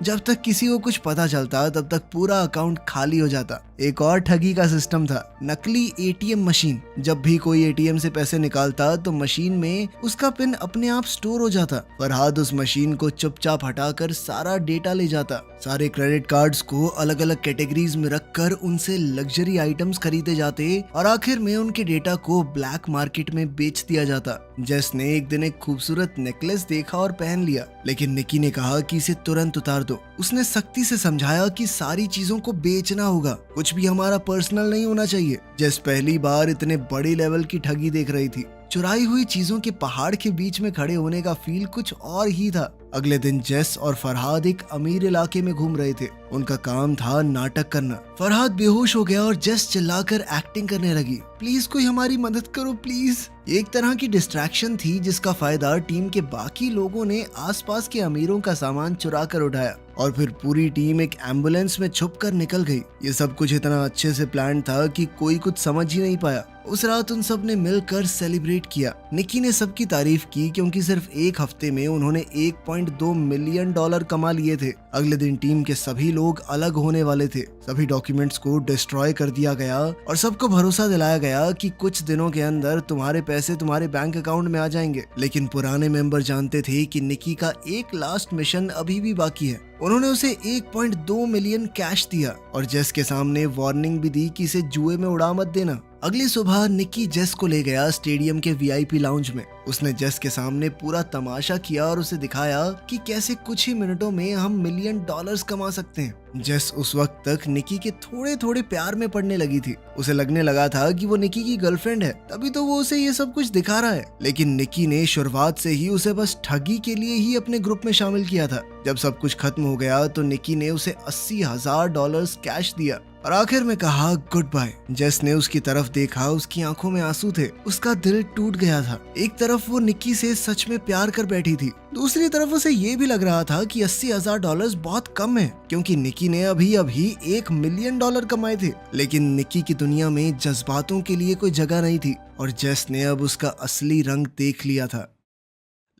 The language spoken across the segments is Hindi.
जब तक किसी को कुछ पता चलता तब तक पूरा अकाउंट खाली हो जाता। एक और ठगी का सिस्टम था, नकली एटीएम मशीन। जब भी कोई एटीएम से पैसे निकालता तो मशीन में उसका पिन अपने आप स्टोर हो जाता। फरहाद उस मशीन को चुपचाप हटाकर सारा डेटा ले जाता। सारे क्रेडिट कार्ड्स को अलग अलग कैटेगरीज में रखकर उनसे लग्जरी आइटम्स खरीदे जाते और आखिर में उनके डेटा को ब्लैक मार्केट में बेच दिया जाता। जेस ने एक दिन एक खूबसूरत नेकलेस देखा और पहन लिया, लेकिन निकी ने कहा कि इसे तुरंत उतार दो। उसने सख्ती से समझाया कि सारी चीजों को बेचना होगा, कुछ भी हमारा पर्सनल नहीं होना चाहिए। जेस पहली बार इतने बड़े लेवल की ठगी देख रही थी। चुराई हुई चीजों के पहाड़ के बीच में खड़े होने का फील कुछ और ही था। अगले दिन जेस और फरहाद एक अमीर इलाके में घूम रहे थे। उनका काम था नाटक करना। फरहाद बेहोश हो गया और जेस चिल्लाकर एक्टिंग करने लगी। प्लीज कोई हमारी मदद करो प्लीज। एक तरह की डिस्ट्रैक्शन थी जिसका फायदा टीम के बाकी लोगों ने आसपास के अमीरों का सामान चुरा कर उठाया और फिर पूरी टीम एक एम्बुलेंस में छुप कर निकल गई। ये सब कुछ इतना अच्छे से प्लान था कि कोई कुछ समझ ही नहीं पाया। उस रात उन सब ने मिलकर सेलिब्रेट किया। निकी ने सबकी तारीफ की क्योंकि सिर्फ एक हफ्ते में उन्होंने 1.2 मिलियन डॉलर कमा लिए थे। अगले दिन टीम के सभी लोग अलग होने वाले थे। सभी डॉक्यूमेंट्स को डिस्ट्रॉय कर दिया गया और सबको भरोसा दिलाया गया कि कुछ दिनों के अंदर तुम्हारे पैसे तुम्हारे बैंक अकाउंट में आ जाएंगे। लेकिन पुराने मेंबर जानते थे कि निकी का एक लास्ट मिशन अभी भी बाकी है। उन्होंने उसे 1.2 मिलियन कैश दिया और जेस के सामने वार्निंग भी दी कि इसे जुए में उड़ा मत देना। अगली सुबह निकी जेस को ले गया स्टेडियम के वीआईपी लाउंज में। उसने जेस के सामने पूरा तमाशा किया और उसे दिखाया कि कैसे कुछ ही मिनटों में हम मिलियन डॉलर्स कमा सकते हैं। जेस उस वक्त तक निकी के थोड़े थोड़े प्यार में पड़ने लगी थी। उसे लगने लगा था कि वो निकी की गर्लफ्रेंड है, तभी तो वो उसे ये सब कुछ दिखा रहा है। लेकिन निकी ने शुरुआत से ही उसे बस ठगी के लिए ही अपने ग्रुप में शामिल किया था। जब सब कुछ खत्म हो गया तो निकी ने उसे $80,000 कैश दिया और आखिर में कहा गुड बाय। जेस ने उसकी तरफ देखा, उसकी आंखों में आंसू थे। उसका दिल टूट गया था। एक तरफ वो निकी से सच में प्यार कर बैठी थी, दूसरी तरफ उसे ये भी लग रहा था कि $80,000 बहुत कम है क्योंकि निकी ने अभी अभी $1 मिलियन कमाए थे। लेकिन निकी की दुनिया में जज्बातों के लिए कोई जगह नहीं थी और जेस ने अब उसका असली रंग देख लिया था।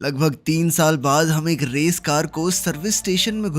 लगभग 3 साल बाद हम एक रेस कार को सर्विस स्टेशन में